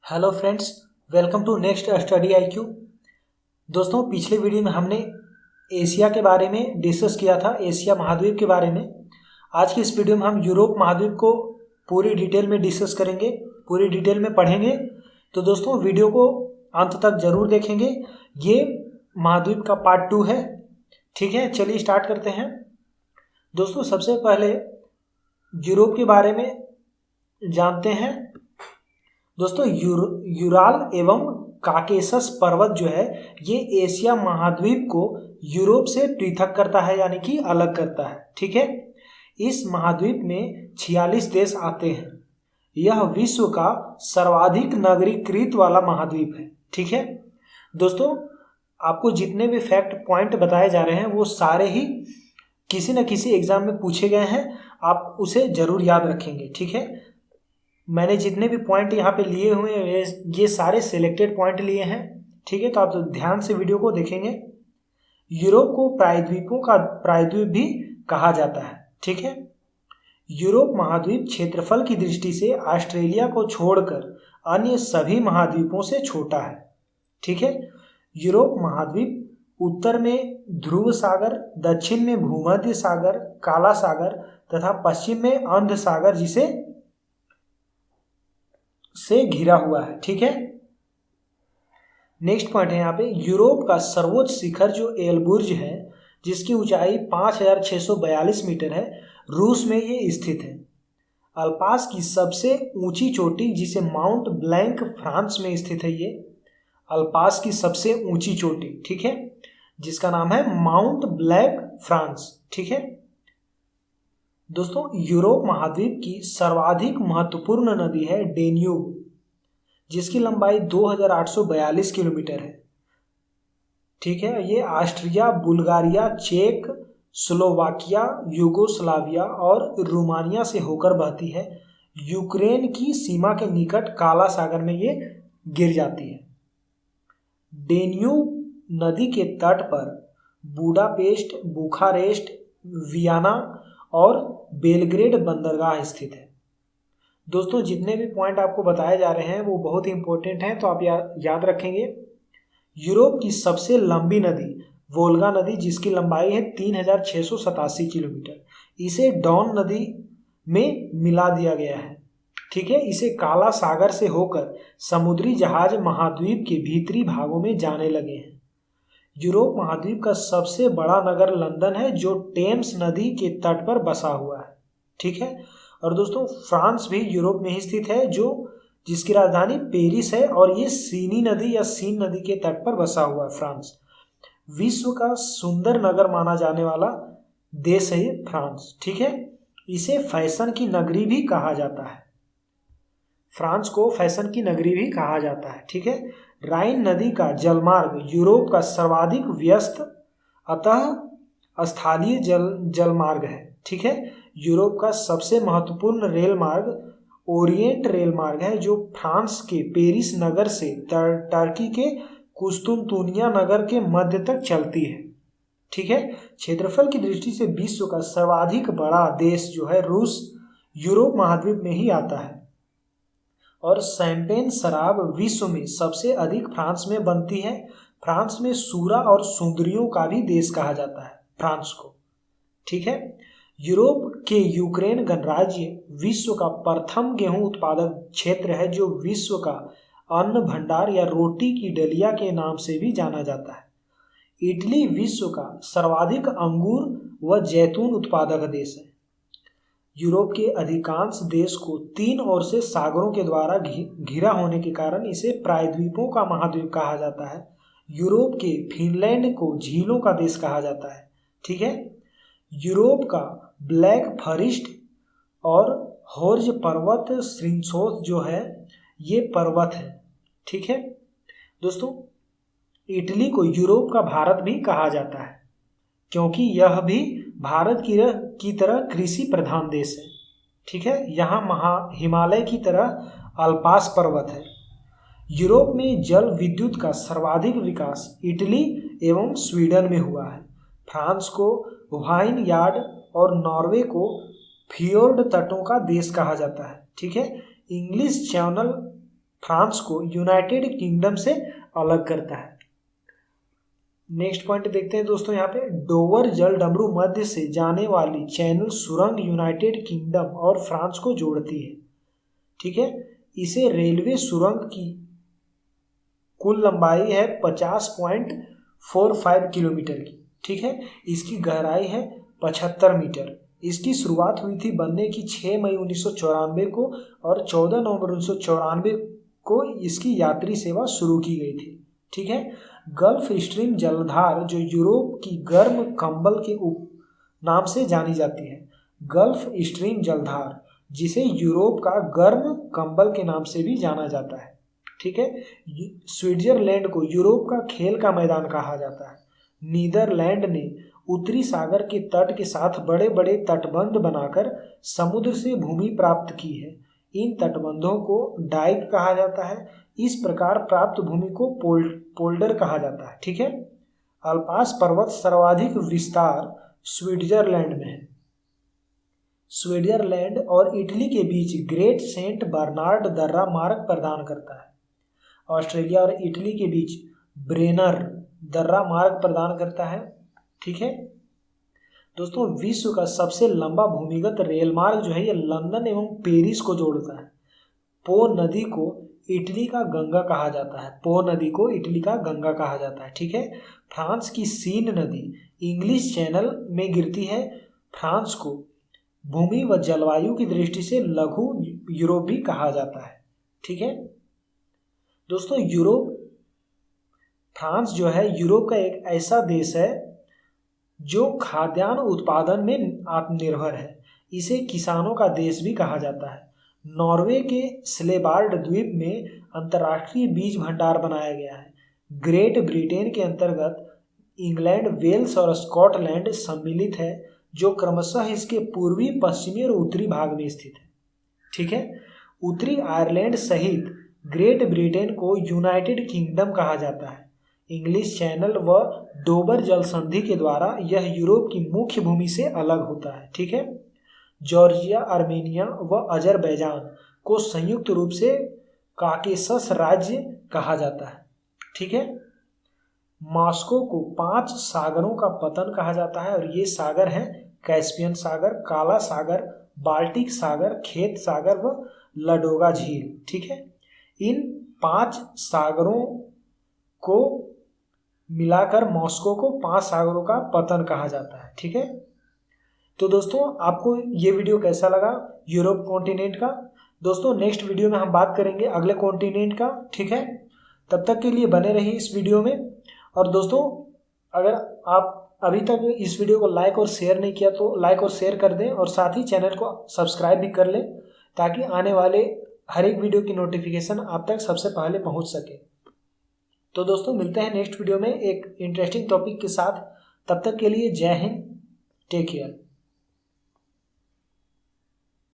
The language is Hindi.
Hello friends, welcome to next study IQ. दोस्तों, पिछले वीडियो में हमने एशिया के बारे में डिस्कस किया था, एशिया महाद्वीप के बारे में। आज की इस वीडियो में हम यूरोप महाद्वीप को पूरी डिटेल में डिस्कस करेंगे, पूरी डिटेल में पढ़ेंगे। तो दोस्तों, वीडियो को अंत तक जरूर देखेंगे। ये महाद्वीप का पार्ट 2 है। ठीक है, चलिए स्टार्ट करते हैं। दोस्तों, सबसे पहले यूरोप के बारे में जानते हैं। दोस्तों, यूराल एवं काकेशस पर्वत जो है, ये एशिया महाद्वीप को यूरोप से पृथक करता है, यानी कि अलग करता है। ठीक है, इस महाद्वीप में 46 देश आते हैं। यह विश्व का सर्वाधिक नागरिकृत वाला महाद्वीप है। ठीक है दोस्तों, आपको जितने भी फैक्ट पॉइंट बताए जा रहे हैं वो सारे ही किसी न किसी एग्जाम में पूछे गए हैं। आप उसे जरूर याद रखेंगे। ठीक है, मैंने जितने भी पॉइंट यहाँ पे लिए हुए हैं ये सारे सिलेक्टेड पॉइंट लिए हैं। ठीक है, तो आप ध्यान से वीडियो को देखेंगे। यूरोप को प्रायद्वीपों का प्रायद्वीप भी कहा जाता है। ठीक है, यूरोप महाद्वीप क्षेत्रफल की दृष्टि से ऑस्ट्रेलिया को छोड़कर अन्य सभी महाद्वीपों से छोटा है। ठीक है, यूरोप महाद्वीप उत्तर में ध्रुव सागर, दक्षिण में भूमध्य सागर, काला सागर तथा पश्चिम में अंध सागर जिसे से घिरा हुआ है। ठीक है, नेक्स्ट पॉइंट है यहाँ पे, यूरोप का सर्वोच्च शिखर जो एलबुर्ज है, जिसकी ऊंचाई 5642 मीटर है, रूस में ये स्थित है। अल्पास की सबसे ऊंची चोटी जिसे माउंट ब्लैंक फ्रांस में स्थित है, ये अल्पास की सबसे ऊंची चोटी, ठीक है, जिसका नाम है माउंट ब्लैंक फ्रांस। ठीक है दोस्तों, यूरोप महाद्वीप की सर्वाधिक महत्वपूर्ण नदी है डेन्यूब, जिसकी लंबाई 2842 किलोमीटर है। ठीक है, ये ऑस्ट्रिया, बुल्गारिया, चेक, स्लोवाकिया, यूगोस्लाविया और रोमानिया से होकर बहती है। यूक्रेन की सीमा के निकट काला सागर में ये गिर जाती है। डेन्यूब नदी के तट पर बुडापेस्ट, बुखारेस्ट, वियना और बेलग्रेड बंदरगाह स्थित है। दोस्तों, जितने भी पॉइंट आपको बताए जा रहे हैं वो बहुत ही इंपॉर्टेंट हैं, तो आप याद रखेंगे। यूरोप की सबसे लंबी नदी वोल्गा नदी, जिसकी लंबाई है 3687 किलोमीटर, इसे डॉन नदी में मिला दिया गया है। ठीक है, इसे काला सागर से होकर समुद्री जहाज महाद्वीप के भीतरी भागों में जाने लगे हैं। यूरोप महाद्वीप का सबसे बड़ा नगर लंदन है, जो टेम्स नदी के तट पर बसा हुआ है। ठीक है, और दोस्तों, फ्रांस भी यूरोप में ही स्थित है, जिसकी राजधानी पेरिस है, और ये सीनी नदी या सीन नदी के तट पर बसा हुआ है फ्रांस। विश्व का सुंदर नगर माना जाने वाला देश है फ्रांस। ठीक है, इसे फैशन की नगरी भी कहा जाता है। फ्रांस को फैशन की नगरी भी कहा जाता है। ठीक है, राइन नदी का जलमार्ग यूरोप का सर्वाधिक व्यस्त अतः स्थलीय जलमार्ग है। ठीक है, यूरोप का सबसे महत्वपूर्ण रेल मार्ग ओरिएंट रेल मार्ग है, जो फ्रांस के पेरिस नगर से टर्की के कुस्तुनतुनिया नगर के मध्य तक चलती है। ठीक है, क्षेत्रफल की दृष्टि से विश्व का सर्वाधिक बड़ा देश जो है रूस, यूरोप महाद्वीप में ही आता है। और शैंपेन शराब विश्व में सबसे अधिक फ्रांस में बनती है। फ्रांस में सूरा और सुंदरियों का भी देश कहा जाता है फ्रांस को। ठीक है, यूरोप के यूक्रेन गणराज्य विश्व का प्रथम गेहूं उत्पादक क्षेत्र है, जो विश्व का अन्न भंडार या रोटी की डलिया के नाम से भी जाना जाता है। इटली विश्व का सर्वाधिक अंगूर व जैतून उत्पादक देश है। यूरोप के अधिकांश देश को तीन ओर से सागरों के द्वारा घिरा होने के कारण इसे प्रायद्वीपों का महाद्वीप कहा जाता है। यूरोप के फिनलैंड को झीलों का देश कहा जाता है। ठीक है, यूरोप का ब्लैक फॉरेस्ट और होर्ज पर्वत श्रृंखों जो है ये पर्वत है। ठीक है दोस्तों, इटली को यूरोप का भारत भी कहा जाता है, क्योंकि यह भी भारत की तरह कृषि प्रधान देश है। ठीक है, यहाँ हिमालय की तरह अल्पास पर्वत है। यूरोप में जल विद्युत का सर्वाधिक विकास इटली एवं स्वीडन में हुआ है। फ्रांस को वाइन यार्ड और नॉर्वे को फियोर्ड तटों का देश कहा जाता है। ठीक है, इंग्लिश चैनल फ्रांस को यूनाइटेड किंगडम से अलग करता है। नेक्स्ट पॉइंट देखते हैं दोस्तों, यहाँ पे डोवर जल डमरू मध्य से जाने वाली चैनल सुरंग यूनाइटेड किंगडम और फ्रांस को जोड़ती है। ठीक है, इसे रेलवे सुरंग की कुल लंबाई है 50.45 किलोमीटर की। ठीक है, इसकी गहराई है 75 मीटर। इसकी शुरुआत हुई थी बनने की 6 मई 1994 को और 14 नवंबर 1994 को इसकी यात्री सेवा शुरू की गई थी। ठीक है, गल्फ स्ट्रीम जलधार जो यूरोप की गर्म कंबल के नाम से जानी जाती है, गल्फ स्ट्रीम जलधार जिसे यूरोप का गर्म कंबल के नाम से भी जाना जाता है। ठीक है, स्विट्जरलैंड को यूरोप का खेल का मैदान कहा जाता है। नीदरलैंड ने उत्तरी सागर के तट के साथ बड़े बड़े तटबंध बनाकर समुद्र से भूमि प्राप्त की है। इन तटबंधों को डाइक कहा जाता है। इस प्रकार प्राप्त भूमि को पोल्डर कहा जाता है। ठीक है, अल्पास पर्वत सर्वाधिक विस्तार स्विट्जरलैंड में है। स्विट्जरलैंड और इटली के बीच ग्रेट सेंट बर्नार्ड दर्रा मार्ग प्रदान करता है। ऑस्ट्रेलिया और इटली के बीच ब्रेनर दर्रा मार्ग प्रदान करता है। ठीक है दोस्तों, विश्व का सबसे लंबा भूमिगत रेल मार्ग जो है ये लंदन एवं पेरिस को जोड़ता है। पो नदी को इटली का गंगा कहा जाता है। पो नदी को इटली का गंगा कहा जाता है। ठीक है, फ्रांस की सीन नदी इंग्लिश चैनल में गिरती है। फ्रांस को भूमि व जलवायु की दृष्टि से लघु यूरोप भी कहा जाता है। ठीक है दोस्तों, फ्रांस जो है यूरोप का एक ऐसा देश है जो खाद्यान्न उत्पादन में आत्मनिर्भर है। इसे किसानों का देश भी कहा जाता है। नॉर्वे के स्लेबार्ड द्वीप में अंतर्राष्ट्रीय बीज भंडार बनाया गया है। ग्रेट ब्रिटेन के अंतर्गत इंग्लैंड, वेल्स और स्कॉटलैंड सम्मिलित है जो क्रमशः इसके पूर्वी, पश्चिमी और उत्तरी भाग में स्थित है। ठीक है, उत्तरी आयरलैंड सहित ग्रेट ब्रिटेन को यूनाइटेड किंगडम कहा जाता है। इंग्लिश चैनल व डोबर जल संधि के द्वारा यह यूरोप की मुख्य भूमि से अलग होता है। ठीक है, जॉर्जिया, आर्मेनिया व अजरबैजान को संयुक्त रूप से काकेशस राज्य कहा जाता है। ठीक है, मॉस्को को 5 सागरों का पतन कहा जाता है और ये सागर हैं कैस्पियन सागर, काला सागर, बाल्टिक सागर, खेत सागर व लडोगा झील। ठीक है, इन 5 सागरों को मिलाकर मॉस्को को 5 सागरों का पतन कहा जाता है। ठीक है, तो दोस्तों आपको ये वीडियो कैसा लगा यूरोप कॉन्टिनेंट का? दोस्तों नेक्स्ट वीडियो में हम बात करेंगे अगले कॉन्टिनेंट का। ठीक है, तब तक के लिए बने रहिए इस वीडियो में। और दोस्तों अगर आप अभी तक इस वीडियो को लाइक और शेयर नहीं किया तो लाइक और शेयर कर दें और साथ ही चैनल को सब्सक्राइब भी कर लें ताकि आने वाले हर एक वीडियो की नोटिफिकेशन आप तक सबसे पहले पहुंच सके। तो दोस्तों मिलते हैं नेक्स्ट वीडियो में एक इंटरेस्टिंग टॉपिक के साथ। तब तक के लिए जय हिंद, टेक केयर।